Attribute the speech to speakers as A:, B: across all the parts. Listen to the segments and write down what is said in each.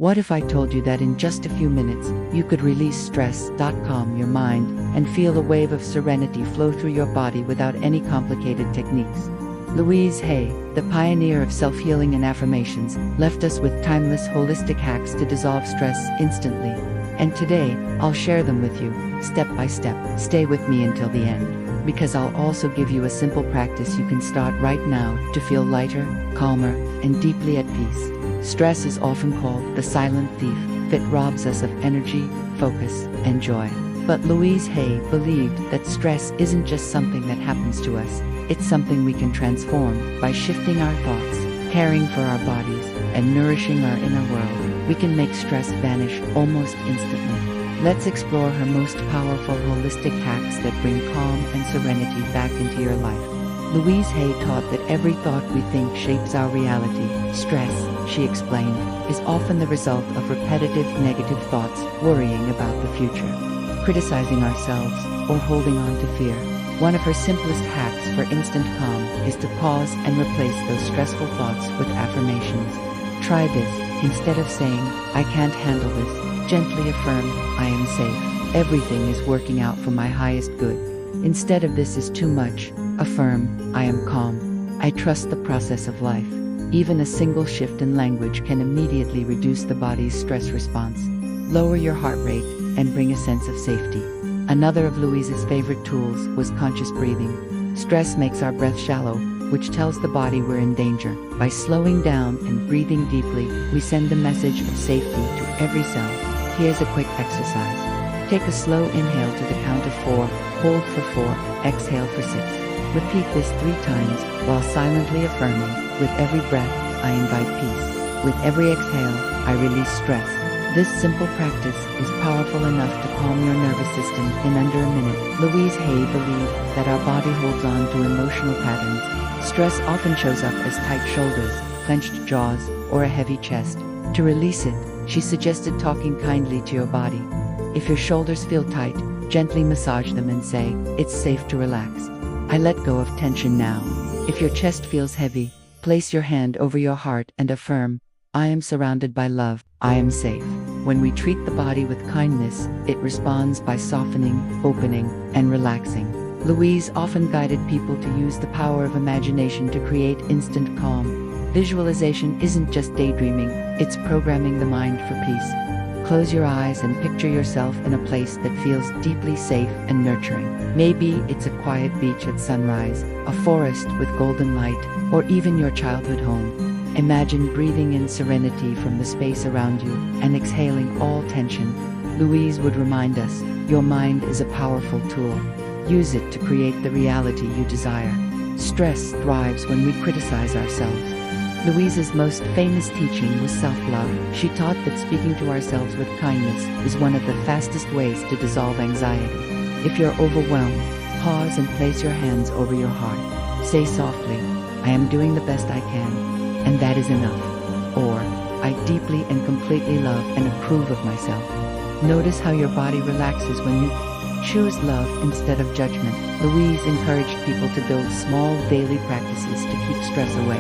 A: What if I told you that in just a few minutes, you could release stress, calm your mind, and feel a wave of serenity flow through your body without any complicated techniques? Louise Hay, the pioneer of self-healing and affirmations, left us with timeless holistic hacks to dissolve stress instantly. And today, I'll share them with you, step by step. Stay with me until the end, because I'll also give you a simple practice you can start right now to feel lighter, calmer, and deeply at peace. Stress is often called the silent thief. It robs us of energy, focus, and joy. But Louise Hay believed that stress isn't just something that happens to us, it's something we can transform by shifting our thoughts, caring for our bodies, and nourishing our inner world. We can make stress vanish almost instantly. Let's explore her most powerful holistic hacks that bring calm and serenity back into your life. Louise Hay taught that every thought we think shapes our reality. Stress, she explained, is often the result of repetitive negative thoughts, worrying about the future, criticizing ourselves, or holding on to fear. One of her simplest hacks for instant calm is to pause and replace those stressful thoughts with affirmations. Try this. Instead of saying, "I can't handle this," gently affirm, "I am safe. Everything is working out for my highest good." Instead of "This is too much," affirm, "I am calm. I trust the process of life." Even a single shift in language can immediately reduce the body's stress response, lower your heart rate, and bring a sense of safety. Another of Louise's favorite tools was conscious breathing. Stress makes our breath shallow, which tells the body we're in danger. By slowing down and breathing deeply, we send a message of safety to every cell. Here's a quick exercise. Take a slow inhale to the count of 4, hold for 4, exhale for 6. Repeat this 3 times while silently affirming, "With every breath, I invite peace. With every exhale, I release stress." This simple practice is powerful enough to calm your nervous system in under a minute. Louise Hay believed that our body holds on to emotional patterns. Stress often shows up as tight shoulders, clenched jaws, or a heavy chest. To release it, she suggested talking kindly to your body. If your shoulders feel tight, gently massage them and say, "It's safe to relax. I let go of tension now." If your chest feels heavy, place your hand over your heart and affirm, "I am surrounded by love. I am safe." When we treat the body with kindness, it responds by softening, opening, and relaxing. Louise often guided people to use the power of imagination to create instant calm. Visualization isn't just daydreaming, it's programming the mind for peace. Close your eyes and picture yourself in a place that feels deeply safe and nurturing. Maybe it's a quiet beach at sunrise, a forest with golden light, or even your childhood home. Imagine breathing in serenity from the space around you and exhaling all tension. Louise would remind us, your mind is a powerful tool. Use it to create the reality you desire. Stress thrives when we criticize ourselves. Louise's most famous teaching was self-love. She taught that speaking to ourselves with kindness is one of the fastest ways to dissolve anxiety. If you're overwhelmed, pause and place your hands over your heart. Say softly, "I am doing the best I can, and that is enough." Or, "I deeply and completely love and approve of myself." Notice how your body relaxes when you choose love instead of judgment. Louise encouraged people to build small daily practices to keep stress away.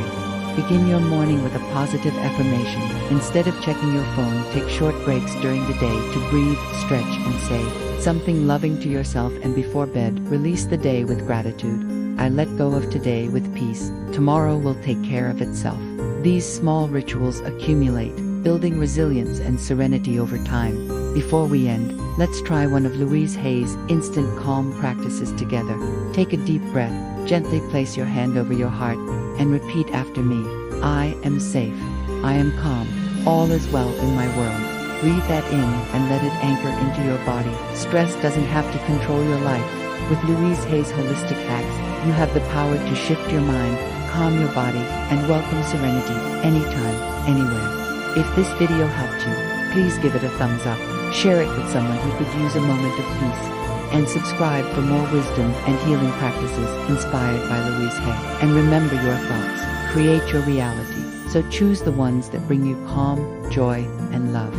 A: Begin your morning with a positive affirmation. Instead of checking your phone, take short breaks during the day to breathe, stretch, and say something loving to yourself, and before bed, release the day with gratitude. "I let go of today with peace. Tomorrow will take care of itself." These small rituals accumulate, building resilience and serenity over time. Before we end, let's try one of Louise Hay's instant calm practices together. Take a deep breath, gently place your hand over your heart, and repeat after me, "I am safe. I am calm. All is well in my world." Breathe that in and let it anchor into your body. Stress doesn't have to control your life. With Louise Hay's holistic hacks, you have the power to shift your mind, calm your body, and welcome serenity anytime, anywhere. If this video helped you, please give it a thumbs up, share it with someone who could use a moment of peace, and subscribe for more wisdom and healing practices inspired by Louise Hay. And remember, your thoughts create your reality, so choose the ones that bring you calm, joy, and love.